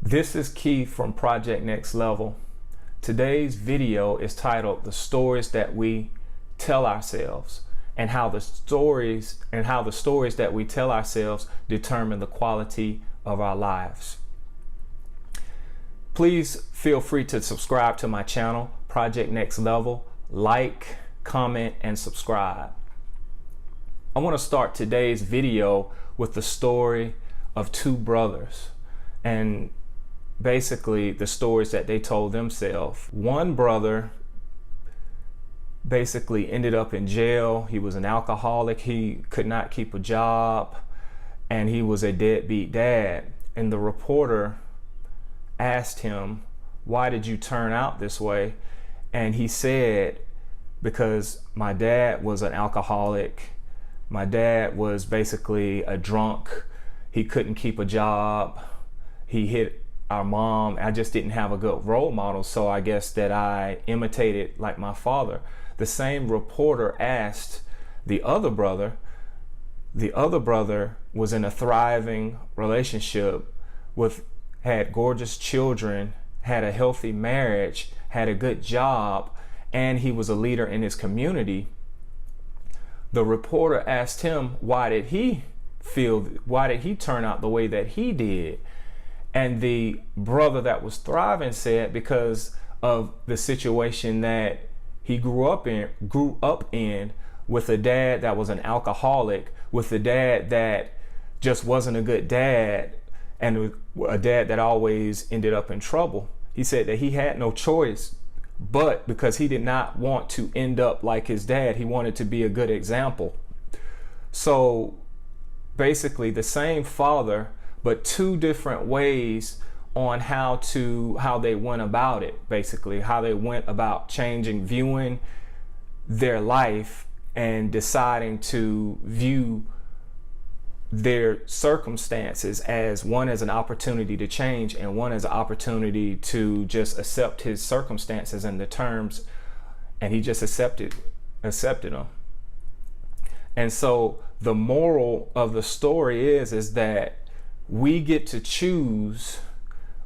This is Keith from Project Next Level. Today's video is titled "The Stories That We Tell Ourselves" and how the stories that we tell ourselves determine the quality of our lives. Please feel free to subscribe to my channel, Project Next Level. Like, comment, and subscribe. I want to start today's video with the story of two brothers, and basically the stories that they told themselves. One brother basically ended up in jail. He was an alcoholic. He could not keep a job, and he was a deadbeat dad. And the reporter asked him, "Why did you turn out this way?" And he said, "Because my dad was an alcoholic. My dad was basically a drunk. He couldn't keep a job. He hit our mom. I just didn't have a good role model, so I guess that I imitated like my father." The same reporter asked the other brother. The other brother was in a thriving relationship had gorgeous children, had a healthy marriage, had a good job, and he was a leader in his community. The reporter asked him, why did he turn out the way that he did? And the brother that was thriving said, because of the situation that he grew up in with a dad that was an alcoholic, with a dad that just wasn't a good dad, and a dad that always ended up in trouble. He said that he had no choice, but because he did not want to end up like his dad, he wanted to be a good example. So basically the same father, but two different ways on how they went about it, basically how they went about viewing their life and deciding to view their circumstances, as one as an opportunity to change and one as an opportunity to just accept his circumstances and the terms, and he just accepted them. And so the moral of the story is that we get to choose,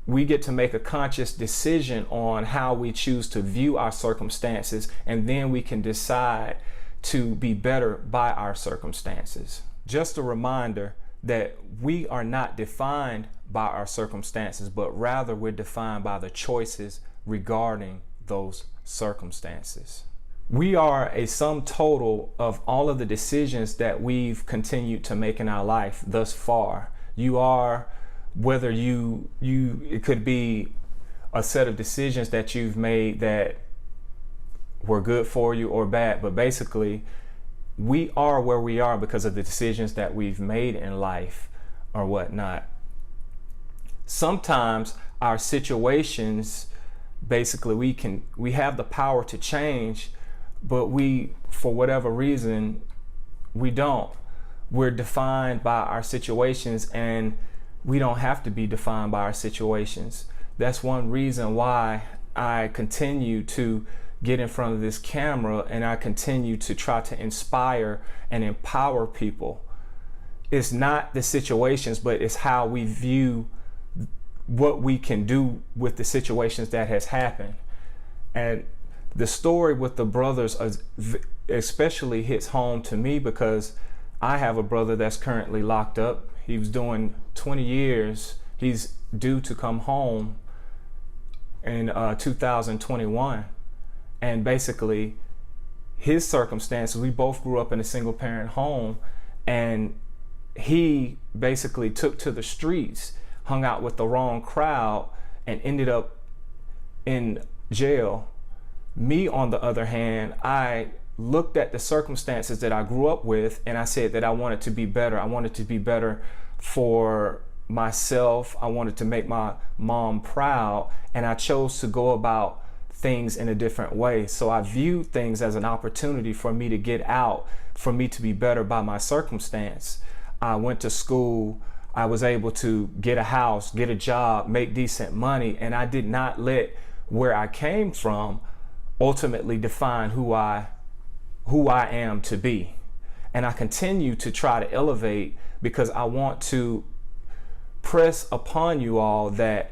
we get to make a conscious decision on how we choose to view our circumstances, and then we can decide to be better by our circumstances. Just a reminder that we are not defined by our circumstances, but rather we're defined by the choices regarding those circumstances. We are a sum total of all of the decisions that we've continued to make in our life thus far. You are, whether it could be a set of decisions that you've made that were good for you or bad, but basically we are where we are because of the decisions that we've made in life or whatnot. Sometimes our situations, basically we have the power to change, but for whatever reason, we don't. We're defined by our situations, and we don't have to be defined by our situations. That's one reason why I continue to get in front of this camera, and I continue to try to inspire and empower people. It's not the situations, but it's how we view what we can do with the situations that has happened. And the story with the brothers especially hits home to me because I have a brother that's currently locked up. He was doing 20 years. He's due to come home in 2021. And basically his circumstances, we both grew up in a single parent home, and he basically took to the streets, hung out with the wrong crowd, and ended up in jail. Me, on the other hand, I looked at the circumstances that I grew up with, and I said that I wanted to be better. I wanted to be better for myself. I wanted to make my mom proud, and I chose to go about things in a different way. So I viewed things as an opportunity for me to get out, for me to be better by my circumstance. I went to school. I was able to get a house, get a job, make decent money, and I did not let where I came from ultimately define who I am to be. And I continue to try to elevate because I want to press upon you all that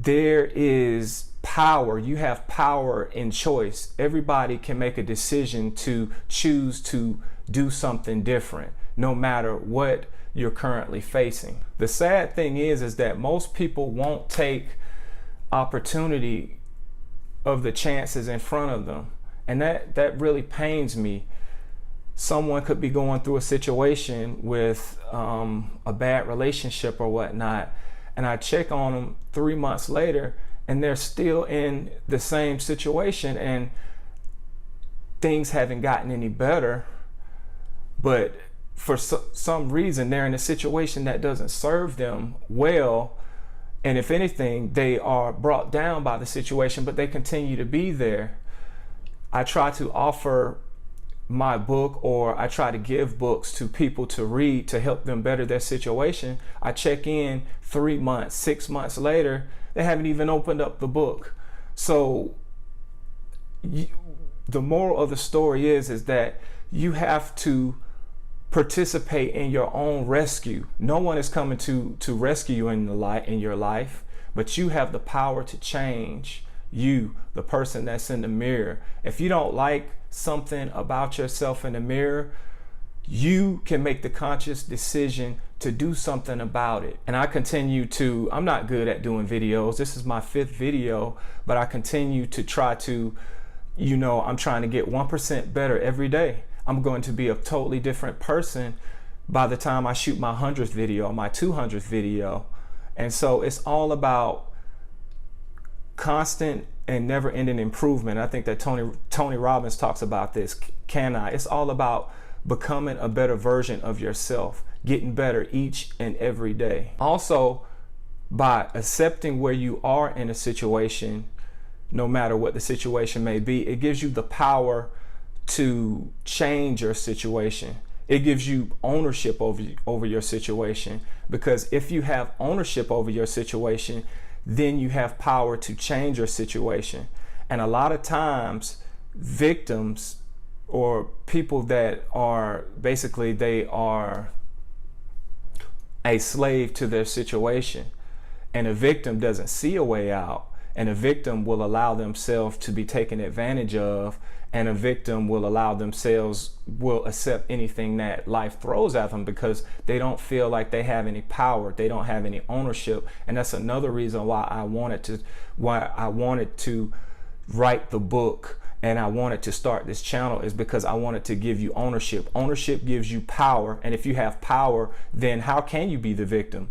there is power. You have power in choice. Everybody can make a decision to choose to do something different, no matter what you're currently facing. The sad thing is that most people won't take opportunity of the chances in front of them. And that really pains me. Someone could be going through a situation with a bad relationship or whatnot, and I check on them 3 months later and they're still in the same situation and things haven't gotten any better, but for some reason they're in a situation that doesn't serve them well, and if anything they are brought down by the situation, but they continue to be there. I try to offer my book, or I try to give books to people to read to help them better their situation. I check in 3 months, 6 months later, they haven't even opened up the book. So the moral of the story is that you have to participate in your own rescue. No one is coming to rescue you in your life, but you have the power to change you, the person that's in the mirror. If you don't like something about yourself in the mirror, you can make the conscious decision to do something about it. And I'm not good at doing videos. This is my 5th video, but I continue to try to, I'm trying to get 1% better every day. I'm going to be a totally different person by the time I shoot my 100th video, my 200th video. And so it's all about constant and never-ending improvement. I think that Tony Robbins talks about this. It's all about becoming a better version of yourself, getting better each and every day. Also, by accepting where you are in a situation, no matter what the situation may be, it gives you the power to change your situation. It gives you ownership over your situation, because if you have ownership over your situation, then you have power to change your situation. And a lot of times victims, or people that are basically, they are a slave to their situation, and a victim doesn't see a way out, and a victim will allow themselves to be taken advantage of, and a victim will accept anything that life throws at them because they don't feel like they have any power, they don't have any ownership. And that's another reason why I wanted to write the book and I wanted to start this channel, is because I wanted to give you ownership. Ownership gives you power, and if you have power, then how can you be the victim?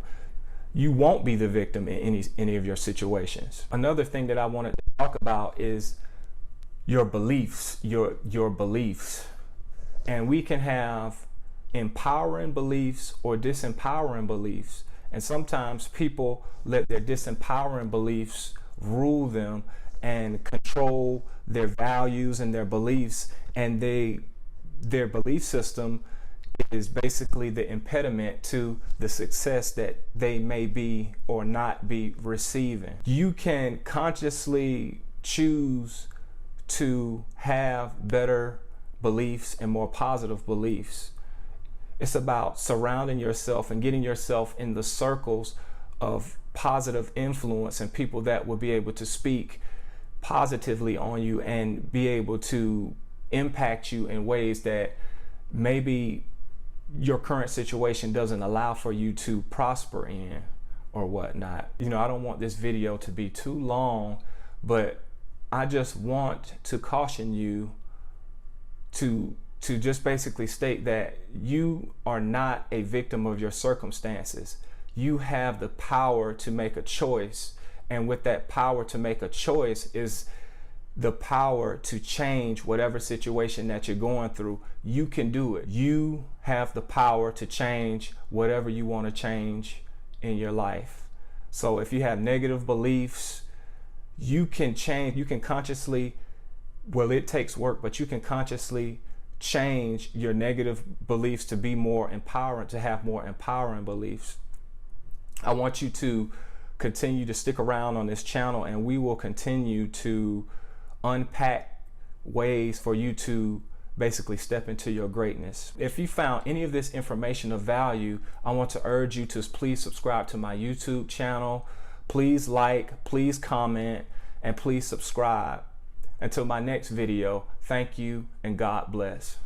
You won't be the victim in any of your situations. Another thing that I wanted to talk about is your beliefs, your beliefs. And we can have empowering beliefs or disempowering beliefs. And sometimes people let their disempowering beliefs rule them and control their values and their beliefs, and their belief system is basically the impediment to the success that they may be or not be receiving. You can consciously choose to have better beliefs and more positive beliefs. It's about surrounding yourself and getting yourself in the circles of positive influence and people that will be able to speak positively on you and be able to impact you in ways that maybe your current situation doesn't allow for you to prosper in or whatnot. I don't want this video to be too long, but I just want to caution you to just basically state that you are not a victim of your circumstances. You have the power to make a choice, and with that power to make a choice is the power to change whatever situation that you're going through. You can do it. You have the power to change whatever you want to change in your life. So if you have negative beliefs, you can change. You can consciously, well, it takes work, but you can consciously change your negative beliefs to be more empowering, to have more empowering beliefs. I want you to continue to stick around on this channel, and we will continue to unpack ways for you to basically step into your greatness. If you found any of this information of value, I want to urge you to please subscribe to my YouTube channel. Please like, please comment, and please subscribe. Until my next video, thank you and God bless.